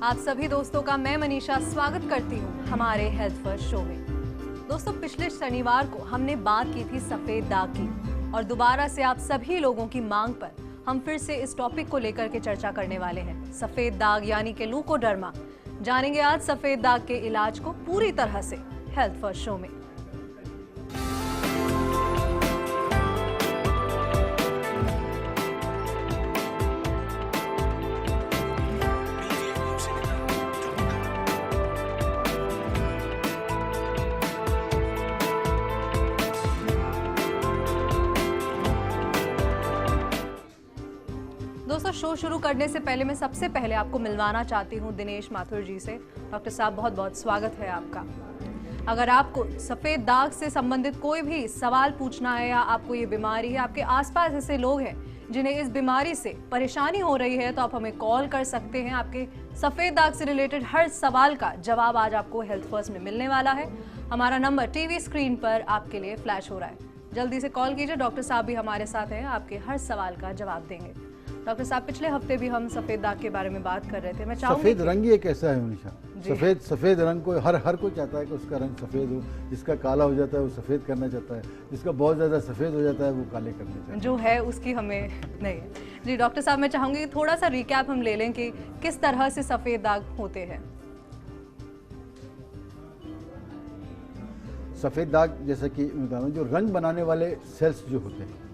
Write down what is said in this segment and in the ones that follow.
आप सभी दोस्तों का मैं मनीषा स्वागत करती हूँ हमारे हेल्थ फर्स्ट शो में। दोस्तों, पिछले शनिवार को हमने बात की थी सफेद दाग की और दोबारा से आप सभी लोगों की मांग पर हम फिर से इस टॉपिक को लेकर के चर्चा करने वाले हैं। सफेद दाग यानी कि ल्यूकोडर्मा। जानेंगे आज सफेद दाग के इलाज को पूरी तरह से हेल्थ फर्स्ट शो में। दोस्तों, शो शुरू करने से पहले मैं सबसे पहले आपको मिलवाना चाहती हूं दिनेश माथुर जी से। डॉक्टर साहब, बहुत बहुत स्वागत है आपका। अगर आपको सफ़ेद दाग से संबंधित कोई भी सवाल पूछना है या आपको ये बीमारी है, आपके आसपास ऐसे लोग हैं जिन्हें इस बीमारी से परेशानी हो रही है, तो आप हमें कॉल कर सकते हैं। आपके सफ़ेद दाग से रिलेटेड हर सवाल का जवाब आज आपको हेल्थ फर्स्ट में मिलने वाला है। हमारा नंबर टीवी स्क्रीन पर आपके लिए फ्लैश हो रहा है, जल्दी से कॉल कीजिए। डॉक्टर साहब भी हमारे साथ हैं, आपके हर सवाल का जवाब देंगे। डॉक्टर साहब, पिछले हफ्ते भी हम सफेद दाग के बारे में बात कर रहे थे। मैं चाहूंगी सफेद रंग ही एक ऐसा है मनीषा, सफेद रंग को हर कोई चाहता है कि उसका रंग सफेद हो। जिसका काला हो जाता है वो सफेद करना चाहता है, जिसका बहुत ज्यादा सफेद हो जाता है वो काले करना चाहता है। जो है उसकी हमें नहीं है। जी डॉक्टर साहब, मैं चाहूंगी कि थोड़ा सा रिकैप हम ले लें कि किस तरह से सफेद दाग होते हैं। सफेद दाग जैसा कि मैं बता रहा हूँ, जो रंग बनाने वाले सेल्स जो होते हैं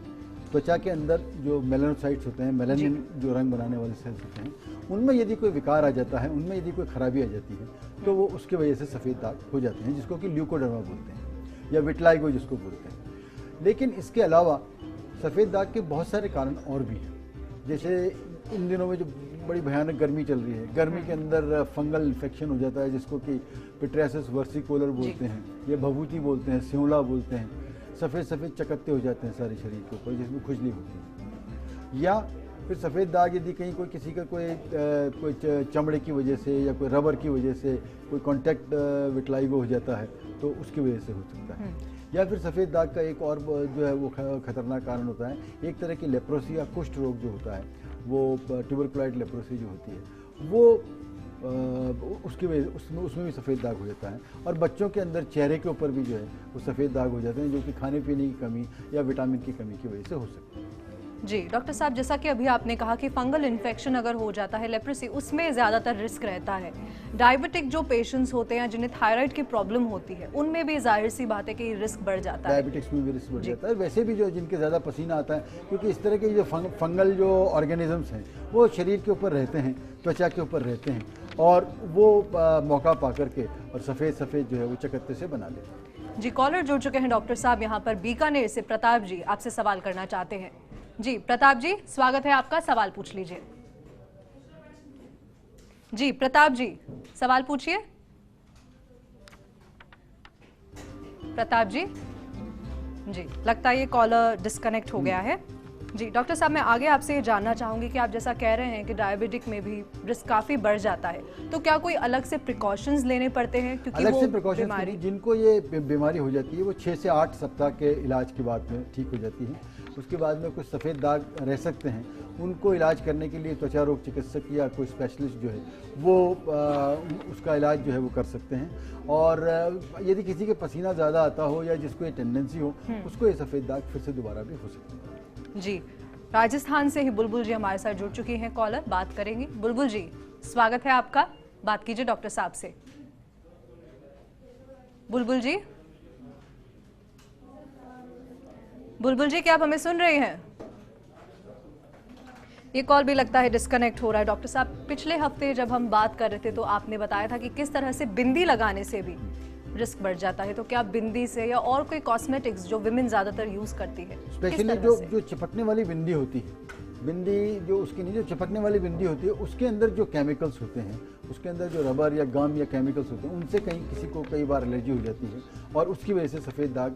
त्वचा के अंदर, जो मेलानोसाइट्स होते हैं, मेलानिन जो रंग बनाने वाले सेल्स होते हैं, उनमें यदि कोई विकार आ जाता है, उनमें यदि कोई खराबी आ जाती है, तो वो उसकी वजह से सफ़ेद दाग हो जाते हैं, जिसको कि ल्यूकोडर्मा बोलते हैं या विटलाइगो जिसको बोलते हैं। लेकिन इसके अलावा सफ़ेद दाग के बहुत सारे कारण और भी हैं। जैसे इन दिनों में जो बड़ी भयानक गर्मी चल रही है, गर्मी के अंदर फंगल इन्फेक्शन हो जाता है, जिसको कि पिट्रियासिस वर्सिकोलर बोलते हैं या भभूति बोलते हैं, स्योला बोलते हैं। सफ़ेद सफ़ेद चकत्ते हो जाते हैं सारे शरीर के ऊपर, जिसमें खुजली होती है। या फिर सफ़ेद दाग यदि कहीं कोई किसी का कोई चमड़े की वजह से या कोई रबर की वजह से कोई कॉन्टैक्ट विटलाइगो हो जाता है, तो उसकी वजह से हो सकता है। या फिर सफ़ेद दाग का एक और जो है वो खतरनाक कारण होता है, एक तरह की लेप्रोसी या कुष्ठ रोग जो होता है, वो ट्यूबरकुलोइड लेप्रोसी जो होती है, वो उसकी वजह उसमें भी सफ़ेद दाग हो जाता है। और बच्चों के अंदर चेहरे के ऊपर भी जो है वो सफ़ेद दाग हो जाते हैं, जो कि खाने पीने की कमी या विटामिन की कमी की वजह से हो सकते हैं। जी डॉक्टर साहब, जैसा कि अभी आपने कहा कि फंगल इन्फेक्शन अगर हो जाता है, लेप्रोसी, उसमें ज़्यादातर रिस्क रहता है। डायबिटिक जो पेशेंट्स होते हैं जिन्हें थायराइड की प्रॉब्लम होती है, उनमें भी जाहिर सी बात है कि रिस्क बढ़ जाता है। डायबिटिक्स में भी रिस्क बढ़ जाता है। वैसे भी जो जिनके ज़्यादा पसीना आता है, क्योंकि इस तरह के जो फंगल जो ऑर्गेनिजम्स हैं वो शरीर के ऊपर रहते हैं, त्वचा के ऊपर रहते हैं, और वो मौका पा करके और सफ़ेद जो है वो चकत्ते से बना लेते हैं। जी, कॉलर जुड़ चुके हैं डॉक्टर साहब यहाँ पर। बीकानेर से प्रताप जी आपसे सवाल करना चाहते हैं। जी प्रताप जी, स्वागत है आपका, सवाल पूछ लीजिए। जी प्रताप जी, सवाल पूछिए। प्रताप जी, जी लगता है ये कॉलर डिस्कनेक्ट हो गया है। जी डॉक्टर साहब, मैं आगे आपसे ये जानना चाहूंगी कि आप जैसा कह रहे हैं कि डायबिटिक में भी रिस्क काफ़ी बढ़ जाता है, तो क्या कोई अलग से प्रिकॉशंस लेने पड़ते हैं? क्योंकि अलग से प्रिकॉशंस, जिनको ये बीमारी हो जाती है वो 6 से 8 सप्ताह के इलाज के बाद में ठीक हो जाती है। उसके बाद में कुछ सफ़ेद दाग रह सकते हैं, उनको इलाज करने के लिए त्वचा रोग चिकित्सक या कोई स्पेशलिस्ट जो है वो उसका इलाज जो है वो कर सकते हैं। और यदि किसी के पसीना ज़्यादा आता हो या जिसको ये टेंडेंसी हो, उसको ये सफ़ेद दाग फिर से दोबारा भी हो सकते हैं। जी, राजस्थान से ही बुलबुल जी हमारे साथ जुड़ चुकी हैं कॉलर, बात करेंगी। बुलबुल जी, स्वागत है आपका, बात कीजिए डॉक्टर साहब से। बुलबुल जी, बुलबुल जी, क्या आप हमें सुन रहे हैं? ये कॉल भी लगता है डिस्कनेक्ट हो रहा है। डॉक्टर साहब, पिछले हफ्ते जब हम बात कर रहे थे तो आपने बताया था कि किस तरह से बिंदी लगाने से भी रिस्क बढ़ जाता है, तो क्या बिंदी से या और कोई कॉस्मेटिक्स जो विमेन ज्यादातर यूज करती है, स्पेशली जो चिपकने वाली बिंदी होती है, बिंदी जो उसकी नहीं, जो चिपकने वाली बिंदी होती है, उसके अंदर जो केमिकल्स होते हैं, उसके अंदर जो रबर या गम या केमिकल्स होते हैं, उनसे किसी को कई बार एलर्जी हो जाती है और उसकी वजह से सफ़ेद दाग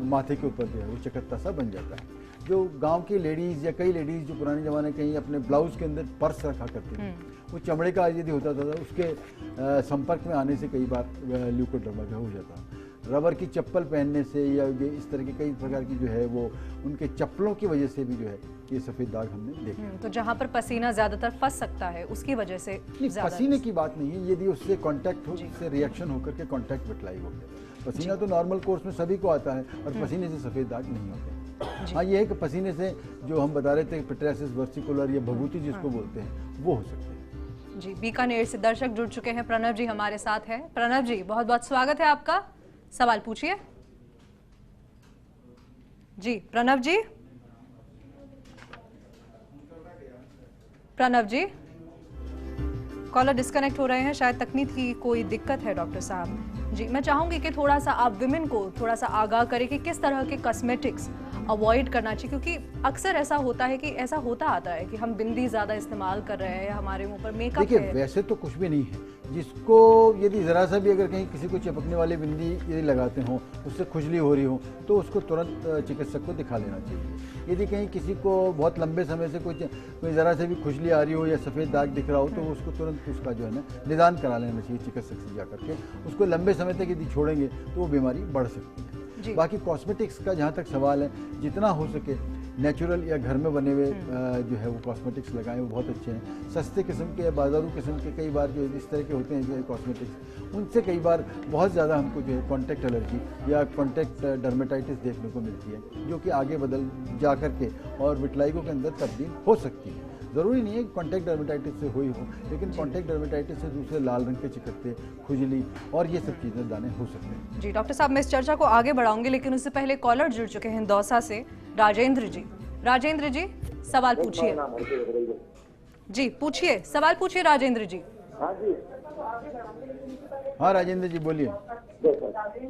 माथे के ऊपर जो है वो चकत्ता सा बन जाता है। जो गांव की लेडीज़ या कई लेडीज़ जो पुराने ज़माने कहीं अपने ब्लाउज़ के अंदर पर्स रखा करती थी, वो चमड़े का यदि होता था, उसके संपर्क में आने से कई बार ल्यूकोडर्मा जो हो जाता। रबर की चप्पल पहनने से या ये इस तरह की कई प्रकार की जो है वो उनके चप्पलों की वजह से भी जो है ये सफ़ेद दाग हमने देखे। तो जहाँ पर पसीना ज़्यादातर फंस सकता है उसकी वजह से ज़्यादा पसीने की बात नहीं है, यदि उससे कांटेक्ट हो, उससे रिएक्शन होकर के कांटेक्ट विटलाइगो हो गया। पसीना तो नॉर्मल कोर्स में सभी को आता है और पसीने से सफ़ेद दाग नहीं होते। हाँ, ये है कि पसीने से जो हम बता रहे थे पिट्रियासिस वर्सिकुलर या भभूति जिसको बोलते हैं वो हो सकते हैं। जी, बीकानेर से दर्शक जुड़ चुके हैं। प्रणव जी हमारे साथ है। प्रणव जी, बहुत बहुत स्वागत है आपका। सवाल पूछिए। जी प्रणव जी, प्रणव जी कॉलर डिस्कनेक्ट हो रहे हैं, शायद तकनीक की कोई दिक्कत है डॉक्टर साहब। जी, मैं चाहूंगी कि थोड़ा सा आप विमेन को थोड़ा सा आगाह करें कि किस तरह के कॉस्मेटिक्स अवॉइड करना चाहिए, क्योंकि अक्सर ऐसा होता है कि ऐसा होता आता है कि हम बिंदी ज़्यादा इस्तेमाल कर रहे हैं या हमारे मुंह पर मेकअप देखिए है। वैसे तो कुछ भी नहीं है, जिसको यदि ज़रा सा भी अगर कहीं किसी को चिपकने वाली बिंदी यदि लगाते हों, उससे खुजली हो रही हो तो उसको तुरंत चिकित्सक को दिखा लेना चाहिए। यदि कहीं किसी को बहुत लंबे समय से कोई ज़रा से भी खुजली आ रही हो या सफ़ेद दाग दिख रहा हो तो उसको तुरंत उसका जो है ना निदान करा लेना चाहिए चिकित्सक से जा करके। उसको लंबे समय तक यदि छोड़ेंगे तो वो बीमारी बढ़ सकती है। बाकी कॉस्मेटिक्स का जहाँ तक सवाल है, जितना हो सके नेचुरल या घर में बने हुए जो है वो कॉस्मेटिक्स लगाएं, वो बहुत अच्छे हैं। सस्ते किस्म के या बाजारू किस्म के कई बार जो इस तरह के होते हैं जो है कॉस्मेटिक्स, उनसे कई बार बहुत ज़्यादा हमको जो है कॉन्टैक्ट एलर्जी या कॉन्टैक्ट डर्मेटाइटिस देखने को मिलती है, जो कि आगे बदल जा कर के और विटलाइगो के अंदर तब्दील हो सकती है। ज़रूरी नहीं है कि कॉन्टैक्ट डर्मेटाइटिस से हो ही हो, लेकिन कॉन्टैक्ट डर्मेटाइटिस से दूसरे लाल रंग के चिकत्ते, खुजली और ये सब चीज़ें दाने हो सकते हैं। जी डॉक्टर साहब, मैं इस चर्चा को आगे बढ़ाऊंगी, लेकिन उससे पहले कॉलर जुड़ चुके हैं दौसा से, राजेंद्र जी। राजेंद्र जी सवाल पूछिए। जी पूछिए, सवाल पूछिए राजेंद्र जी। हाँ जी, हाँ राजेंद्र जी बोलिए। हाँ जी,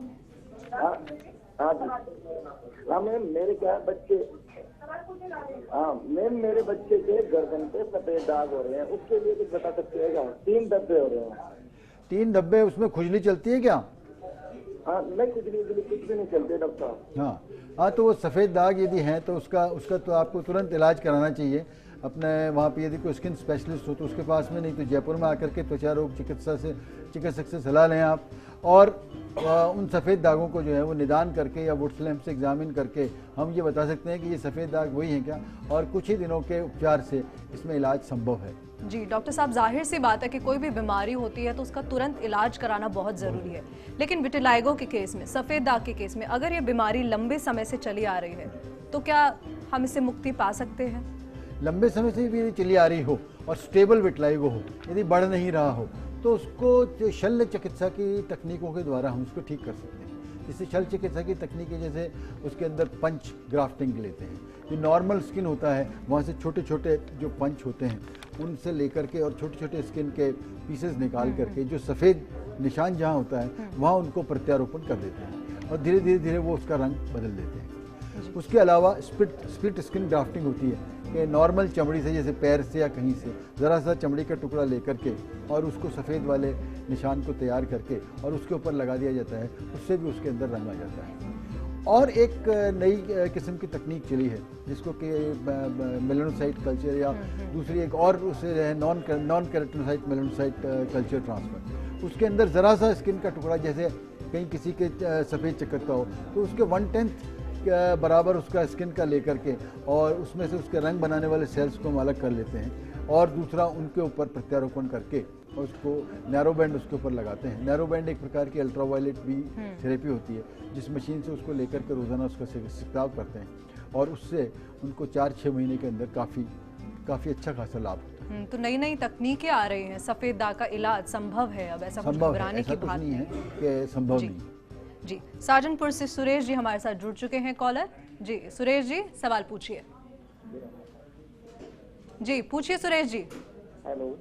हाँ मैम मेरे क्या है बच्चे, हाँ मैम मेरे बच्चे के गर्दन पे सफेद दाग हो रहे हैं, उसके लिए कुछ बता सकते हैं क्या? 3 धब्बे हो रहे हैं। 3 धब्बे, उसमें खुजली चलती है क्या? हाँ नहीं, कुछ भी नहीं चलते डॉक्टर साहब। हाँ, तो वो सफ़ेद दाग यदि हैं तो उसका तो आपको तुरंत इलाज कराना चाहिए। अपने वहाँ पे यदि कोई स्किन स्पेशलिस्ट हो तो उसके पास में, नहीं तो जयपुर में आकर के त्वचा रोग चिकित्सक से सलाह लें आप, और उन सफ़ेद दागों को जो है वो निदान करके या वुड्स लैम्प से एग्जामिन करके हम ये बता सकते हैं कि ये सफ़ेद दाग वही हैं क्या, और कुछ ही दिनों के उपचार से इसमें इलाज संभव है। जी डॉक्टर साहब, जाहिर सी बात है कि कोई भी बीमारी होती है तो उसका तुरंत इलाज कराना बहुत ज़रूरी है, लेकिन विटिलाइगो के केस में, सफ़ेद दाग के केस में, अगर ये बीमारी लंबे समय से चली आ रही है तो क्या हम इससे मुक्ति पा सकते हैं? लंबे समय से भी चली आ रही हो और स्टेबल विटलाइगो हो, यदि बढ़ नहीं रहा हो, तो उसको शल्य चिकित्सा की तकनीकों के द्वारा हम उसको ठीक कर सकते हैं। जैसे शल्य चिकित्सा की तकनीकें, जैसे उसके अंदर पंच ग्राफ्टिंग लेते हैं। जो नॉर्मल स्किन होता है वहाँ से छोटे छोटे जो पंच होते हैं उनसे लेकर के और छोटे छोटे स्किन के पीसेस निकाल करके जो सफ़ेद निशान जहाँ होता है वहाँ उनको प्रत्यारोपण कर देते हैं और धीरे धीरे वो उसका रंग बदल देते हैं। उसके अलावा स्प्लिट स्किन ग्राफ्टिंग होती है कि नॉर्मल चमड़ी से, जैसे पैर से या कहीं से ज़रा सा चमड़ी का टुकड़ा लेकर के और उसको सफ़ेद वाले निशान को तैयार करके और उसके ऊपर लगा दिया जाता है, उससे भी उसके अंदर रंग आ जाता है। और एक नई किस्म की तकनीक चली है जिसको कि मेलानोसाइट कल्चर या दूसरी एक और उसे है non keratinocyte melanocyte culture transfer. उसके अंदर ज़रा सा स्किन का टुकड़ा, जैसे कहीं किसी के सफ़ेद चिकत्ता हो तो उसके 1/10 बराबर उसका स्किन का लेकर के और उसमें से उसके रंग बनाने वाले सेल्स को हम अलग कर लेते हैं और दूसरा उनके ऊपर प्रत्यारोपण करके और उसको नैरो बैंड उसके ऊपर लगाते हैं। नैरो बैंड एक प्रकार की अल्ट्रावायलेट भी थेरेपी होती है, जिस मशीन से उसको लेकर के रोज़ाना उसका छिड़काव करते हैं और उससे उनको 4-6 महीने के अंदर काफ़ी अच्छा खासा लाभ होता है। तो नई नई तकनीकें आ रही हैं, सफ़ेद दाग का इलाज संभव है अब, ऐसा कुछ घबराने की बात नहीं है कि संभव नहीं। जी, साजनपुर से सुरेश जी हमारे साथ जुड़ चुके हैं कॉलर। जी सुरेश जी सवाल पूछिए। जी पूछिए सुरेश जी। हेलो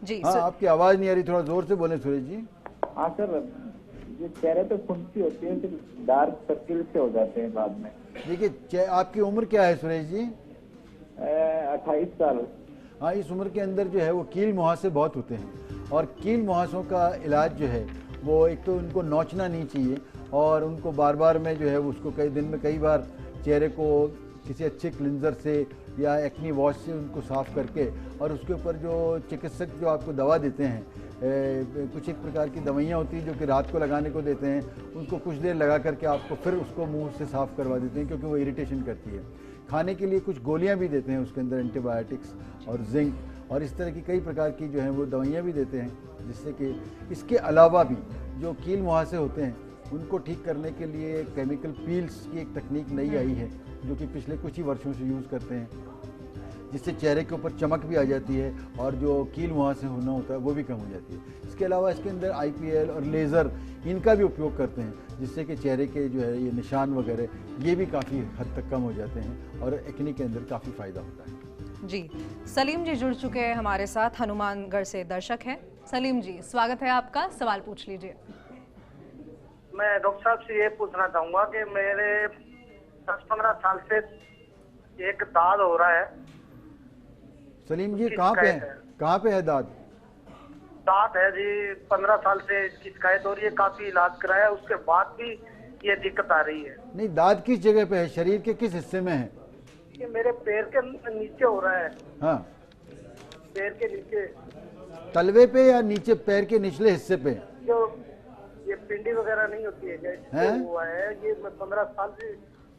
जी हाँ, आपकी आवाज़ नहीं आ रही, थोड़ा जोर से बोलें सुरेश जी। हाँ सर, ये चेहरे पे फुंसी होती है, फिर डार्क सर्किल से हो जाते हैं बाद में। देखिए आपकी उम्र क्या है सुरेश जी? 28 साल। हाँ, इस उम्र के अंदर जो है वो कील मुहासे बहुत होते हैं और कील मुहासों का इलाज जो है वो एक तो उनको नोचना नहीं चाहिए और उनको बार बार में जो है उसको कई दिन में कई बार चेहरे को किसी अच्छे क्लिनजर से या एक्नी वॉश से उनको साफ़ करके और उसके ऊपर जो चिकित्सक जो आपको दवा देते हैं कुछ एक प्रकार की दवाइयाँ होती हैं जो कि रात को लगाने को देते हैं, उनको कुछ देर लगा करके आपको फिर उसको मुंह से साफ़ करवा देते हैं क्योंकि वो इरिटेशन करती है। खाने के लिए कुछ गोलियाँ भी देते हैं उसके अंदर, एंटीबायोटिक्स और जिंक और इस तरह की कई प्रकार की जो है वो दवाइयाँ भी देते हैं, जिससे कि इसके अलावा भी जो कील मुहासे होते हैं उनको ठीक करने के लिए केमिकल पील्स की एक तकनीक नई आई है जो कि पिछले कुछ ही वर्षों से यूज़ करते हैं, जिससे चेहरे के ऊपर चमक भी आ जाती है और जो कील मुहासे होना होता है वो भी कम हो जाती है। इसके अलावा इसके अंदर IPL और लेज़र इनका भी उपयोग करते हैं, जिससे कि चेहरे के जो है ये निशान वगैरह ये भी काफ़ी हद तक कम हो जाते हैं और एक्ने के अंदर काफ़ी फ़ायदा होता है। जी, सलीम जी जुड़ चुके हैं हमारे साथ, हनुमानगढ़ से दर्शक हैं। सलीम जी, स्वागत है आपका, सवाल पूछ लीजिए। मैं डॉक्टर साहब से ये पूछना चाहूंगा कि मेरे 10-15 साल से एक दाद हो रहा है। सलीम जी कहाँ पे है, कहाँ पे है दाद? दाद है जी, 15 साल से इसकी शिकायत हो रही है, काफी इलाज कराया, उसके बाद भी ये दिक्कत आ रही है। नहीं, दाद किस जगह पे है, शरीर के किस हिस्से में है? ये मेरे पैर के नीचे हो रहा है। हाँ, पैर के नीचे, तलवे पे या नीचे पैर के निचले हिस्से पे? जो ये पिंडी वगैरह नहीं होती है, हैं? हुआ है ये। मैं 15 साल से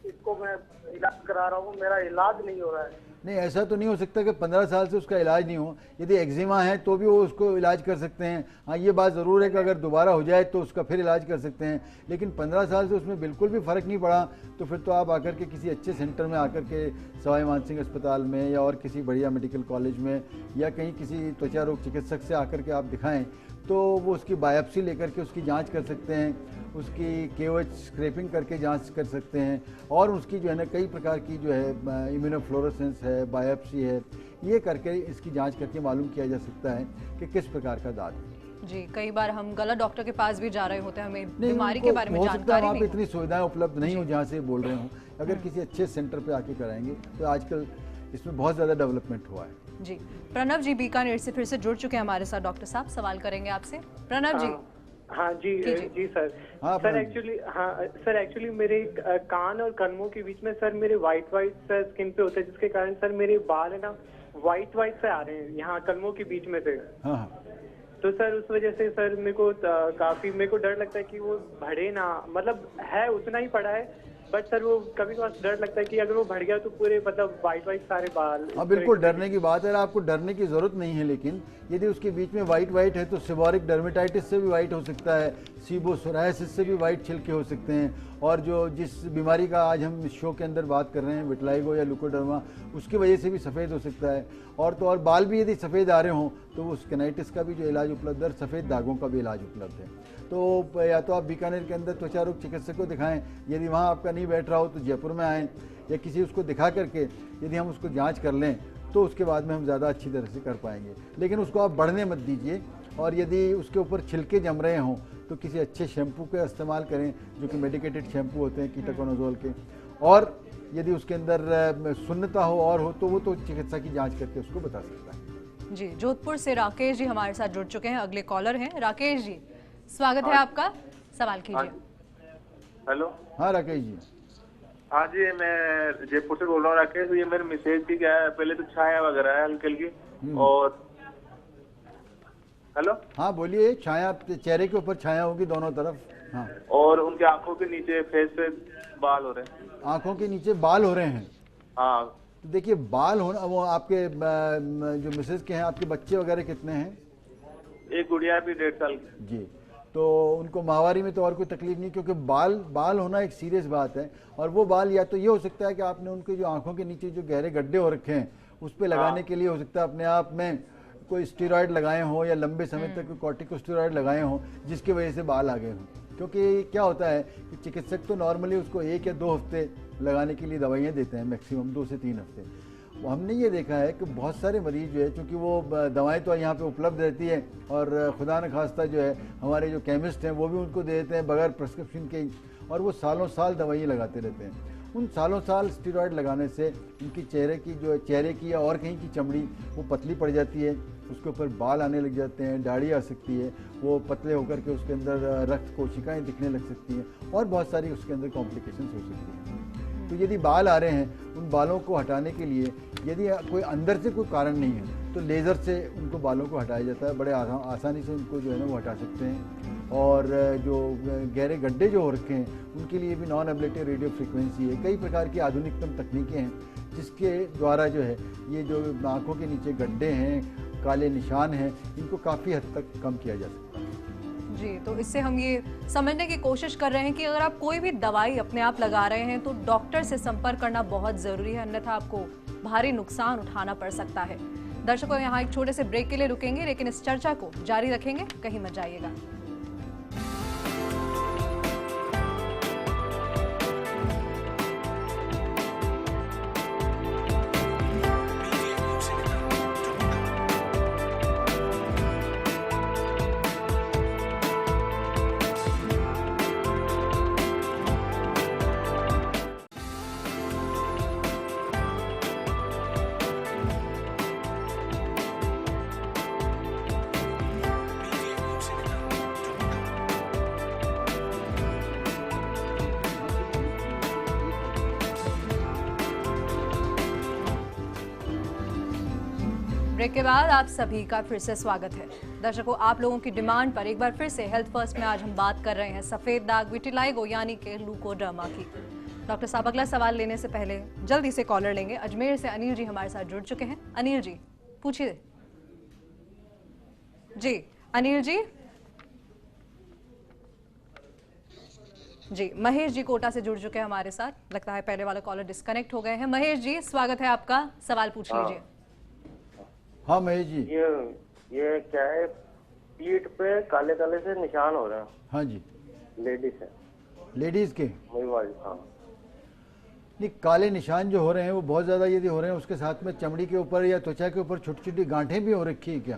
इसको मैं इलाज करा रहा हूँ, मेरा इलाज नहीं हो रहा है। नहीं, ऐसा तो नहीं हो सकता कि 15 साल से उसका इलाज नहीं हो। यदि एक्जिमा है तो भी वो उसको इलाज कर सकते हैं। हाँ, ये बात ज़रूर है कि अगर दोबारा हो जाए तो उसका फिर इलाज कर सकते हैं, लेकिन 15 साल से उसमें बिल्कुल भी फ़र्क नहीं पड़ा तो फिर तो आप आकर के किसी अच्छे सेंटर में आकर के सवाई मानसिंह अस्पताल में या और किसी बढ़िया मेडिकल कॉलेज में या कहीं किसी त्वचा रोग चिकित्सक से आकर के आप दिखाएं तो वो उसकी बायोप्सी लेकर के उसकी जांच कर सकते हैं, उसकी KOH स्क्रैपिंग करके जांच कर सकते हैं और उसकी जो है ना कई प्रकार की जो है इम्यूनोफ्लोरेसेंस है, बायोप्सी है, ये करके इसकी जांच करके मालूम किया जा सकता है कि किस प्रकार का दाद है। जी, कई बार हम गलत डॉक्टर के पास भी जा रहे होते हैं, हमें नहीं, बीमारी के बारे में जानकारी वहाँ नहीं पे इतनी सुविधाएं उपलब्ध नहीं हो जहाँ से बोल रहे हूँ। अगर किसी अच्छे सेंटर पे आके कराएंगे तो आजकल इसमें बहुत ज़्यादा डेवलपमेंट हुआ है। जी, प्रणव जी बीकानेर से फिर से जुड़ चुके हैं हमारे साथ। डॉक्टर साहब सवाल करेंगे आपसे। प्रणव जी। हाँ जी जी सर। हाँ, सर एक्चुअली मेरे कान और कनमों के बीच में सर मेरे वाइट सर स्किन पे होता है, जिसके कारण सर मेरे बाल है ना वाइट से आ रहे हैं यहाँ कनमों के बीच में से। हाँ, तो सर उस वजह से सर मेरे को डर लगता है कि वो बढ़े ना, मतलब है उतना ही पड़ा है, बट सर वो कभी कभी डर लगता है कि अगर वो बढ़ गया तो पूरे मतलब वाइट सारे बाल। हाँ, बिल्कुल डरने की बात है, आपको डरने की ज़रूरत नहीं है, लेकिन यदि उसके बीच में वाइट है तो सेबोरिक डर्मेटाइटिस से भी वाइट हो सकता है, सीबोसोरायसिस से भी वाइट छिलके हो सकते हैं, और जो जिस बीमारी का आज हम इस शो के अंदर बात कर रहे हैं विटलाइगो या लुकोडर्मा, उसकी वजह से भी सफ़ेद हो सकता है। और तो और बाल भी यदि सफ़ेद आ रहे हों तो वो स्किनाइटिस का भी जो इलाज उपलब्ध है, सफ़ेद दागों का भी इलाज उपलब्ध है। तो या तो आप बीकानेर के अंदर त्वचा रोग चिकित्सक को दिखाएं, यदि वहाँ आपका नहीं बैठ रहा हो तो जयपुर में आएँ या किसी उसको दिखा करके यदि हम उसको जांच कर लें तो उसके बाद में हम ज़्यादा अच्छी तरह से कर पाएंगे। लेकिन उसको आप बढ़ने मत दीजिए, और यदि उसके ऊपर छिलके जम रहे हों तो किसी अच्छे शैम्पू का इस्तेमाल करें, जो कि मेडिकेटेड शैम्पू होते हैं कीटोकोनाजोल के, और यदि उसके अंदर सुन्नता हो और हो तो वो तो चिकित्सा की जाँच करके उसको बता सकता है। जी, जोधपुर से राकेश जी हमारे साथ जुड़ चुके हैं, अगले कॉलर हैं। राकेश जी स्वागत है आपका, सवाल कीजिए। हेलो। हाँ राकेश जी। हाँ जी, मैं जयपुर से बोल रहा हूँ राकेश। ये मेरे मिसेज की क्या है, पहले तो छाया वगैरह है हल्की हल्की, और हेलो। हाँ बोलिए। छाया चेहरे के ऊपर छाया होगी दोनों तरफ। हाँ, और उनके आंखों के नीचे फेस पे बाल हो रहे हैं। आंखों के नीचे बाल हो रहे हैं। हाँ। तो देखिए, बाल होना, वो आपके जो मिसेज के हैं, आपके बच्चे वगैरह कितने हैं? एक गुड़िया भी 1.5 साल की। जी, तो उनको माहवारी में तो और कोई तकलीफ नहीं, क्योंकि बाल होना एक सीरियस बात है। और वो बाल या तो ये हो सकता है कि आपने उनके जो आंखों के नीचे जो गहरे गड्ढे हो रखे हैं उस पर लगाने के लिए हो सकता है अपने आप में कोई स्टेरॉयड लगाए हों या लंबे समय तक कोई कॉर्टिकोस्टेरॉयड लगाए हों, जिसकी वजह से बाल आ गए हों। क्योंकि क्या होता है कि चिकित्सक तो नॉर्मली उसको 1 या 2 हफ्ते लगाने के लिए दवाइयाँ देते हैं, मैक्सिमम 2 से 3 हफ्ते। हमने ये देखा है कि बहुत सारे मरीज जो है, चूँकि वो दवाएं तो यहाँ पे उपलब्ध रहती है, और खुदा न खास्ता जो है हमारे जो केमिस्ट हैं वो भी उनको दे देते हैं बगैर प्रिस्क्रिप्शन के, और वो सालों साल दवाइयाँ लगाते रहते हैं। उन सालों साल स्टेरॉयड लगाने से उनकी चेहरे की या और कहीं की चमड़ी वो पतली पड़ जाती है, उसके ऊपर बाल आने लग जाते हैं, दाढ़ी आ सकती है, वो पतले होकर के उसके अंदर रक्त कोशिकाएं दिखने लग सकती हैं, और बहुत सारी उसके अंदर कॉम्प्लिकेशंस हो सकती हैं। तो यदि बाल आ रहे हैं, उन बालों को हटाने के लिए यदि कोई अंदर से कोई कारण नहीं है तो लेज़र से उनको बालों को हटाया जाता है। बड़े आसानी से उनको जो है ना वो हटा सकते हैं। और जो गहरे गड्ढे जो हो रखे हैं उनके लिए भी नॉन एब्लेटिव रेडियो फ्रीक्वेंसी है। कई प्रकार की आधुनिकतम तकनीकें हैं जिसके द्वारा जो है ये जो आँखों के नीचे गड्ढे हैं, काले निशान हैं, इनको काफ़ी हद तक कम किया जा सकता है। जी, तो इससे हम ये समझने की कोशिश कर रहे हैं कि अगर आप कोई भी दवाई अपने आप लगा रहे हैं तो डॉक्टर से संपर्क करना बहुत ज़रूरी है, अन्यथा आपको भारी नुकसान उठाना पड़ सकता है। दर्शकों, यहाँ एक छोटे से ब्रेक के लिए रुकेंगे, लेकिन इस चर्चा को जारी रखेंगे, कहीं मत जाइएगा। ब्रेक के बाद आप सभी का फिर से स्वागत है। दर्शकों, आप लोगों की डिमांड पर एक बार फिर से हेल्थ फर्स्ट में आज हम बात कर रहे हैं सफेद दाग विटिलाइगो यानी कि लूकोडर्मा की। डॉक्टर साहब, अगला सवाल लेने से पहले जल्दी से कॉलर लेंगे। अजमेर से अनिल जी हमारे साथ जुड़ चुके हैं। अनिल जी पूछिए। जी अनिल जी। जी महेश जी कोटा से जुड़ चुके हैं हमारे साथ। लगता है पहले वाले कॉलर डिस्कनेक्ट हो गए हैं। महेश जी स्वागत है आपका, सवाल पूछ लीजिए। हाँ महेश जी। ये क्या है, पीठ पे काले काले से निशान हो रहे हैं। हाँ जी। लेडीज है। लेडीज के? हाँ। नहीं, काले निशान जो हो रहे हैं वो बहुत ज़्यादा यदि हो रहे हैं, उसके साथ में चमड़ी के ऊपर या त्वचा के ऊपर छोटी छोटी गांठें भी हो रखी है क्या?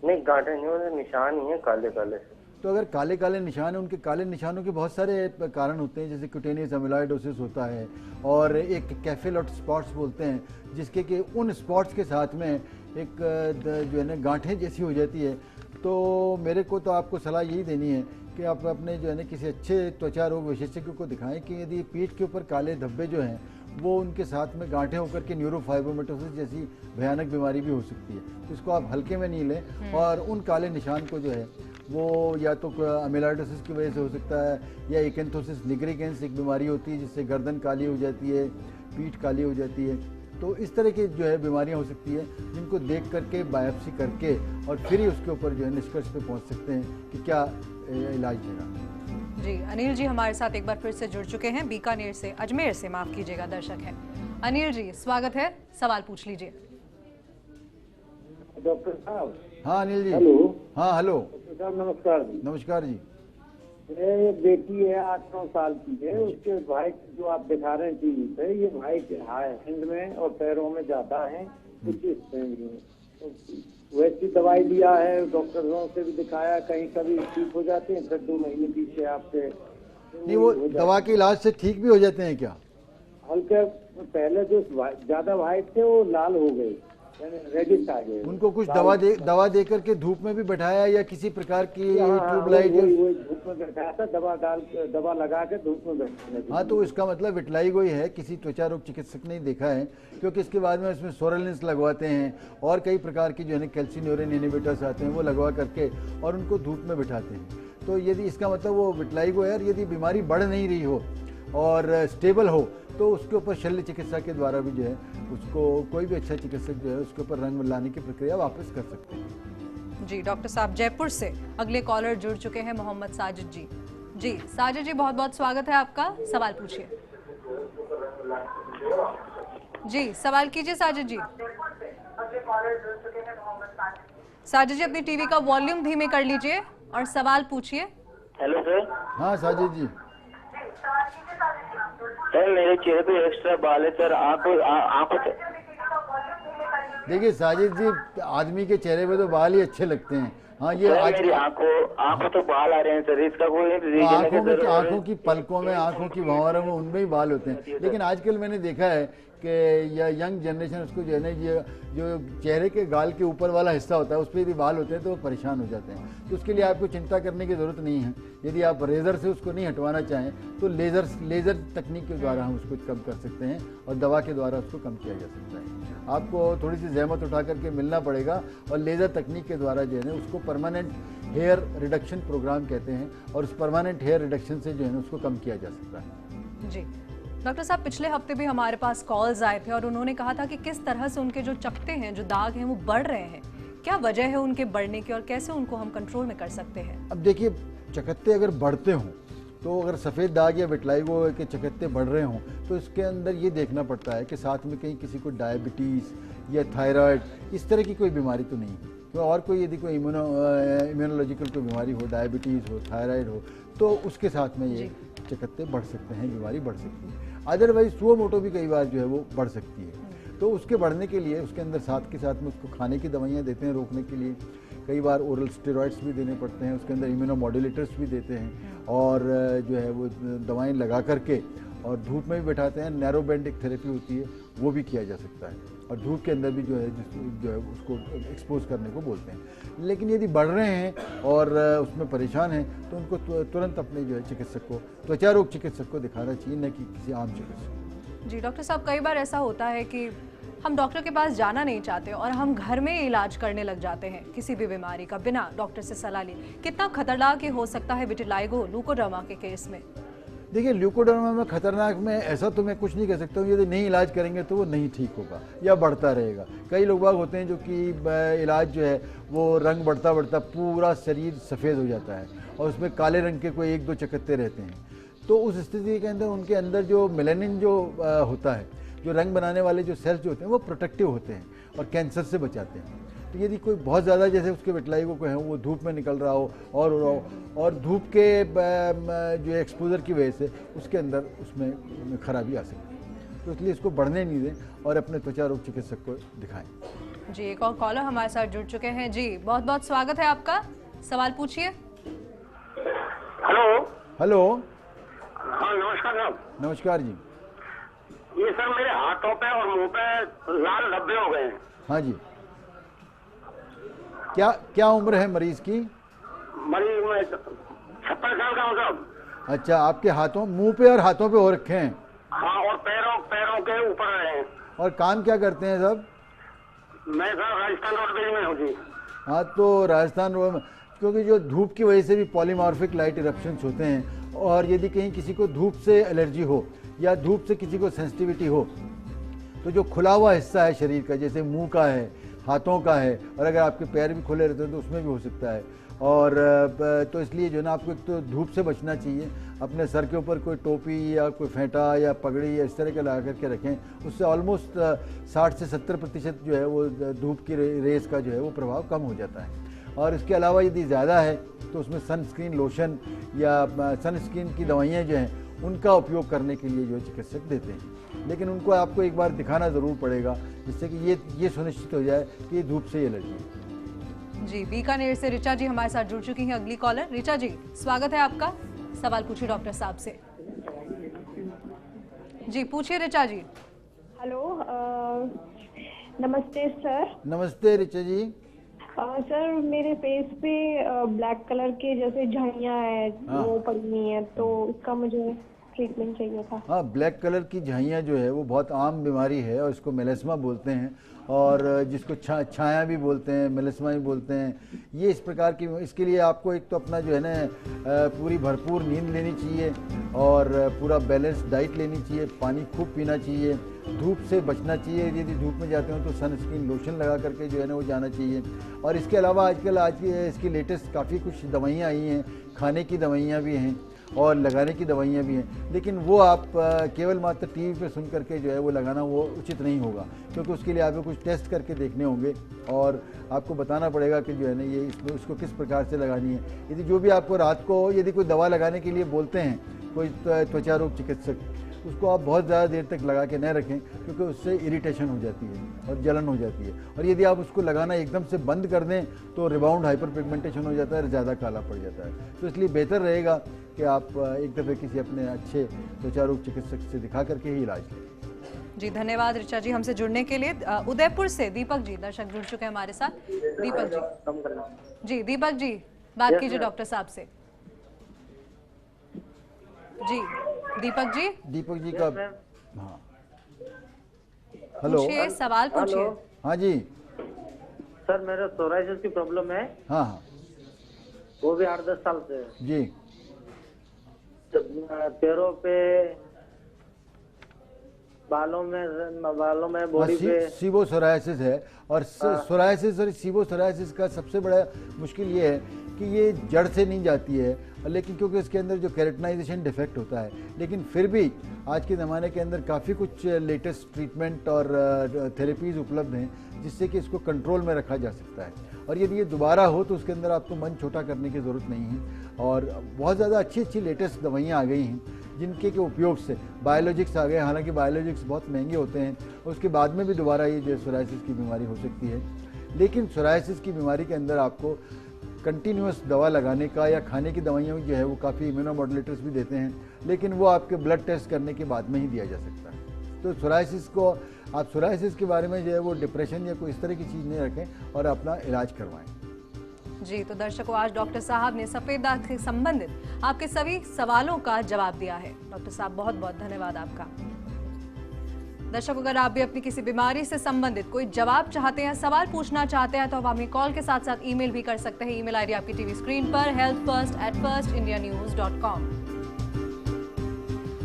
नहीं, गांठें नहीं हो रही, निशान ही है काले काले से। तो अगर काले काले निशान है, उनके काले निशानों के बहुत सारे कारण होते हैं, जैसे क्यूटेनियस एमिलॉइडोसिस होता है और एक कैफेलॉट स्पॉट्स बोलते हैं, जिसके कि उन स्पॉट्स के साथ में एक जो है ना गांठें जैसी हो जाती है। तो मेरे को तो आपको सलाह यही देनी है कि आप अपने जो है ना किसी अच्छे त्वचा रोग विशेषज्ञ को दिखाएं कि यदि पीठ के ऊपर काले धब्बे जो हैं वो उनके साथ में गांठें होकर के न्यूरोफाइब्रोमेटोसिस जैसी भयानक बीमारी भी हो सकती है। तो इसको आप हल्के में नहीं लें और उन काले निशान को जो है वो या तो अमिलॉइडोसिस की वजह से हो सकता है या एकेंथोसिस निग्रिकेंस एक बीमारी होती है जिससे गर्दन काली हो जाती है, पीठ काली हो जाती है। तो इस तरह की जो है बीमारियां हो सकती है जिनको देख करके बायोप्सी करके और फिर ही उसके ऊपर जो है निष्कर्ष पे पहुंच सकते हैं कि क्या इलाज देना। जी अनिल जी हमारे साथ एक बार फिर से जुड़ चुके हैं, बीकानेर से, अजमेर से माफ कीजिएगा दर्शक हैं। अनिल जी स्वागत है, सवाल पूछ लीजिए। डॉक्टर साहब। हाँ अनिल जी। हेलो। हाँ हेलो। डॉक्टर साहब नमस्कार जी। नमस्कार जी। मेरी बेटी है 8-9 साल की है, उसके व्हाइट जो आप दिखा रहे हैं टीवी पे, ये व्हाइट हैंड में और पैरों में ज्यादा है, कुछ वैसी दवाई लिया है, डॉक्टरों से भी दिखाया, कहीं कभी ठीक हो जाते हैं, फिर 2 महीने पीछे आपसे नहीं वो दवा के इलाज से ठीक भी हो जाते हैं क्या? हल्के पहले जो ज्यादा व्हाइट थे वो लाल हो गए, रेडिश आ गए। उनको कुछ दवा दे करके धूप में भी बैठाया या किसी प्रकार की ट्यूबलाइट? धूप में बैठाया था, दवा लगा के धूप में बैठाया। हाँ, तो इसका मतलब विटिलाइगो ही है, किसी त्वचा रोग चिकित्सक ने देखा है, क्योंकि इसके बाद में इसमें सोरेलिन्स लगवाते हैं और कई प्रकार की जो है ना कैल्सिन्यूरिन इनहिबिटर्स आते हैं वो लगवा करके और उनको धूप में बैठाते हैं। तो यदि इसका मतलब वो विटिलाइगो है और यदि बीमारी बढ़ नहीं रही हो और स्टेबल हो तो उसके ऊपर शल्य चिकित्सा के द्वारा भी जो है उसको कोई भी अच्छा चिकित्सक जो है उसके ऊपर रंग लाने की प्रक्रिया वापस कर सकते हैं। जी डॉक्टर साहब जयपुर से अगले कॉलर जुड़ चुके हैं, मोहम्मद साजिद जी। जी साजिद जी बहुत बहुत स्वागत है आपका, सवाल पूछिए। जी सवाल कीजिए साजिद जी। साजिद जी अपनी टीवी का वॉल्यूम धीमे कर लीजिए और सवाल पूछिए। Hello sir. हाँ साजिद जी। सर मेरे चेहरे पे एक्स्ट्रा बाल है सर, आंखों से। देखिए साजिद जी, आदमी के चेहरे पे तो बाल ही अच्छे लगते हैं। हाँ ये मेरी आंखों तो बाल आ रहे हैं सर, इसका कोई आंखों की पलकों में, आंखों की भंवरों में, उनमें ही बाल होते हैं। लेकिन आजकल मैंने देखा है कि या यंग जनरेशन उसको जो है ना, ये जो चेहरे के गाल के ऊपर वाला हिस्सा होता है उस पर यदि बाल होते हैं तो वो परेशान हो जाते हैं। तो उसके लिए आपको चिंता करने की ज़रूरत नहीं है। यदि आप रेज़र से उसको नहीं हटवाना चाहें तो लेज़र तकनीक के द्वारा हम उसको कम कर सकते हैं और दवा के द्वारा उसको कम किया जा सकता है। आपको थोड़ी सी जहमत उठा करके मिलना पड़ेगा और लेज़र तकनीक के द्वारा जो है ना उसको परमानेंट हेयर रिडक्शन प्रोग्राम कहते हैं, और उस परमानेंट हेयर रिडक्शन से जो है ना उसको कम किया जा सकता है। जी डॉक्टर साहब, पिछले हफ्ते भी हमारे पास कॉल्स आए थे और उन्होंने कहा था कि किस तरह से उनके जो चकते हैं, जो दाग हैं, वो बढ़ रहे हैं। क्या वजह है उनके बढ़ने की और कैसे उनको हम कंट्रोल में कर सकते हैं? अब देखिए, चकत्ते अगर बढ़ते हों तो अगर सफ़ेद दाग या विटलाइगो के चकत्ते बढ़ रहे हों तो इसके अंदर ये देखना पड़ता है कि साथ में कहीं किसी को डायबिटीज़ या थायराइड इस तरह की कोई बीमारी तो नहीं है। तो और कोई यदि कोई इम्यूनोलॉजिकल कोई बीमारी हो, डायबिटीज़ हो, थायराइड हो, तो उसके साथ में ये चकत्ते बढ़ सकते हैं, बीमारी बढ़ सकती है। अदरवाइज सुओमोटो भी कई बार जो है वो बढ़ सकती है। तो उसके बढ़ने के लिए उसके अंदर साथ के साथ में उसको खाने की दवाइयाँ देते हैं रोकने के लिए। कई बार ओरल स्टेरॉइड्स भी देने पड़ते हैं, उसके अंदर इम्यूनोमॉड्यूलेटर्स भी देते हैं और जो है वो दवाएं लगा करके और धूप में भी बैठाते हैं। नैरो बैंड एक थेरेपी होती है, वो भी किया जा सकता है और धूप के अंदर भी जो है उसको एक्सपोज करने को बोलते हैं। लेकिन यदि बढ़ रहे हैं और उसमें परेशान हैं तो उनको तुरंत अपने जो है चिकित्सक को, त्वचा रोग चिकित्सक को दिखाना चाहिए, न कि किसी आम चिकित्सक। जी डॉक्टर साहब, कई बार ऐसा होता है कि हम डॉक्टर के पास जाना नहीं चाहते और हम घर में इलाज करने लग जाते हैं किसी भी बीमारी का बिना डॉक्टर से सलाह लिए। कितना खतरनाक ये हो सकता है विटिलाइगो ल्यूकोडर्मा के केस में? देखिए, ल्यूकोडर्मा में खतरनाक में ऐसा तो मैं कुछ नहीं कह सकता हूँ। यदि नहीं इलाज करेंगे तो वो नहीं ठीक होगा या बढ़ता रहेगा। कई लोग बाग होते हैं जो कि इलाज जो है वो रंग बढ़ता बढ़ता पूरा शरीर सफ़ेद हो जाता है और उसमें काले रंग के कोई एक दो चकत्ते रहते हैं। तो उस स्थिति के अंदर उनके अंदर जो मेलानिन जो होता है, जो रंग बनाने वाले जो सेल्स जो होते हैं वो प्रोटेक्टिव होते हैं और कैंसर से बचाते हैं। तो यदि कोई बहुत ज़्यादा जैसे उसके विटलाइगो को है वो धूप में निकल रहा हो और धूप के जो एक्सपोजर की वजह से उसके अंदर उसमें खराबी आ सकती है, तो इसलिए इसको बढ़ने नहीं दें और अपने त्वचा रोग चिकित्सक को दिखाएं। जी, एक और कॉलर हमारे साथ जुड़ चुके हैं। जी, बहुत बहुत स्वागत है आपका, सवाल पूछिए। हेलो। हेलो। हाँ, नमस्कार साहब। नमस्कार जी। ये सर मेरे हाथों पे और मुंह पे लाल धब्बे हो गए हैं। हाँ जी, क्या उम्र है मरीज की? मरीज में 56 साल का हूँ साहब। अच्छा, आपके हाथों, मुंह पे और हाथों पे हो रखे हैं? हाँ, और पैरों के ऊपर रहे हैं। और काम क्या करते हैं साहब? मैं सर राजस्थान रोडवेज में हूँ जी। हाँ, तो राजस्थान रोड में, क्योंकि जो धूप की वजह से भी पॉलीमॉर्फिक लाइट इरप्शंस होते हैं और यदि कहीं किसी को धूप से एलर्जी हो या धूप से किसी को सेंसिटिविटी हो तो जो खुला हुआ हिस्सा है शरीर का, जैसे मुंह का है, हाथों का है, और अगर आपके पैर भी खुले रहते हैं तो उसमें भी हो सकता है। और तो इसलिए जो है ना आपको एक तो धूप से बचना चाहिए। अपने सर के ऊपर कोई टोपी या कोई फेंटा या पगड़ी या इस तरह के लगा करके रखें, उससे ऑलमोस्ट 60 से 70% जो है वो धूप की रेस का जो है वो प्रभाव कम हो जाता है। और इसके अलावा यदि ज़्यादा है तो उसमें सनस्क्रीन लोशन या सनस्क्रीन की दवाइयाँ जो हैं उनका उपयोग करने के लिए जो चिकित्सक देते हैं, लेकिन उनको आपको एक बार दिखाना ज़रूर पड़ेगा जिससे कि ये सुनिश्चित हो जाए कि ये धूप से एलर्जी है। जी, बीकानेर से ऋचा जी हमारे साथ जुड़ चुकी हैं। अगली कॉलर। ऋचा जी, स्वागत है आपका, सवाल पूछिए डॉक्टर साहब से। जी पूछिए ऋचा जी। हेलो, नमस्ते सर। नमस्ते ऋचा जी। सर, मेरे फेस पे ब्लैक कलर के जैसे झाइयाँ है वो पड़ी है, तो इसका मुझे ट्रीटमेंट चाहिए था। हाँ, ब्लैक कलर की झाइयाँ जो है वो बहुत आम बीमारी है और इसको मेलेस्मा बोलते हैं और जिसको छाया भी बोलते हैं, मेलेस्मा भी बोलते हैं। ये इस प्रकार की, इसके लिए आपको एक तो अपना जो है ना पूरी भरपूर नींद लेनी चाहिए और पूरा बैलेंस डाइट लेनी चाहिए, पानी खूब पीना चाहिए, धूप से बचना चाहिए। यदि धूप में जाते हो तो सनस्क्रीन लोशन लगा करके जो है ना वो जाना चाहिए। और इसके अलावा आजकल इसकी लेटेस्ट काफ़ी कुछ दवाइयाँ आई हैं, खाने की दवाइयाँ भी हैं और लगाने की दवाइयाँ भी हैं, लेकिन वो आप केवल मात्र टीवी पे सुन करके जो है वो लगाना वो उचित नहीं होगा, क्योंकि उसके लिए आपको कुछ टेस्ट करके देखने होंगे और आपको बताना पड़ेगा कि जो है ना ये इसको किस प्रकार से लगानी है। यदि जो भी आपको रात को यदि कोई दवा लगाने के लिए बोलते हैं कोई त्वचा रोग चिकित्सक, उसको आप बहुत ज़्यादा देर तक लगा के न रखें, क्योंकि उससे इरिटेशन हो जाती है और जलन हो जाती है। और यदि आप उसको लगाना एकदम से बंद कर दें तो रिबाउंड हाइपर पिगमेंटेशन हो जाता है और ज़्यादा काला पड़ जाता है। तो इसलिए बेहतर रहेगा कि आप एक दफ़े किसी अपने अच्छे त्वचा रोग चिकित्सक से दिखा करके ही इलाज लें। जी धन्यवाद ऋचा जी हमसे जुड़ने के लिए। उदयपुर से दीपक जी दर्शक जुड़ चुके हैं हमारे साथ। दीपक जी दीपक जी बात कीजिए डॉक्टर साहब से। जी दीपक जी का हाँ हेलो पूछिए, सवाल पूछिए। हाँ जी सर मेरे सोराइसिस की प्रॉब्लम है, हाँ हाँ वो भी 8-10 साल से है। जी पैरों पे, बालों में, बॉडी पे सीबो सोराइसिस है। और सोराइसिस और सीबो सोराइसिस का सबसे बड़ा मुश्किल ये है कि ये जड़ से नहीं जाती है, लेकिन क्योंकि इसके अंदर जो केराटिनाइजेशन डिफेक्ट होता है, लेकिन फिर भी आज के ज़माने के अंदर काफ़ी कुछ लेटेस्ट ट्रीटमेंट और थेरेपीज़ उपलब्ध हैं जिससे कि इसको कंट्रोल में रखा जा सकता है। और यदि ये दोबारा हो तो उसके अंदर आपको मन छोटा करने की ज़रूरत नहीं है। और बहुत ज़्यादा अच्छी लेटेस्ट दवाइयाँ आ गई हैं जिनके के उपयोग से बायोलॉजिक्स आ गए। हालांकि बायोलॉजिक्स बहुत महंगे होते हैं, उसके बाद में भी दोबारा ये जो सोराइसिस की बीमारी हो सकती है। लेकिन सोराइसिस की बीमारी के अंदर आपको कंटिन्यूस दवा लगाने का या खाने की दवाइयाँ जो है वो काफ़ी इम्यूनोमॉड्यूलेटर्स भी देते हैं, लेकिन वो आपके ब्लड टेस्ट करने के बाद में ही दिया जा सकता है। तो सोराइसिस को आप सोराइसिस के बारे में जो है वो डिप्रेशन या कोई इस तरह की चीज़ नहीं रखें और अपना इलाज करवाएं। जी तो दर्शकों, आज डॉक्टर साहब ने सफेद दाग से संबंधित आपके सभी सवालों का जवाब दिया है। डॉक्टर साहब बहुत बहुत धन्यवाद आपका। दर्शकों, अगर आप भी अपनी किसी बीमारी से संबंधित कोई जवाब चाहते हैं, सवाल पूछना चाहते हैं, तो आप हमें कॉल के साथ साथ ईमेल भी कर सकते हैं। ईमेल आईडी आपकी टीवी स्क्रीन पर healthfirst@firstindianews.com।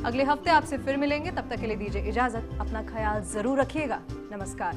अगले हफ्ते आपसे फिर मिलेंगे, तब तक के लिए दीजिए इजाजत। अपना ख्याल जरूर रखिएगा। नमस्कार।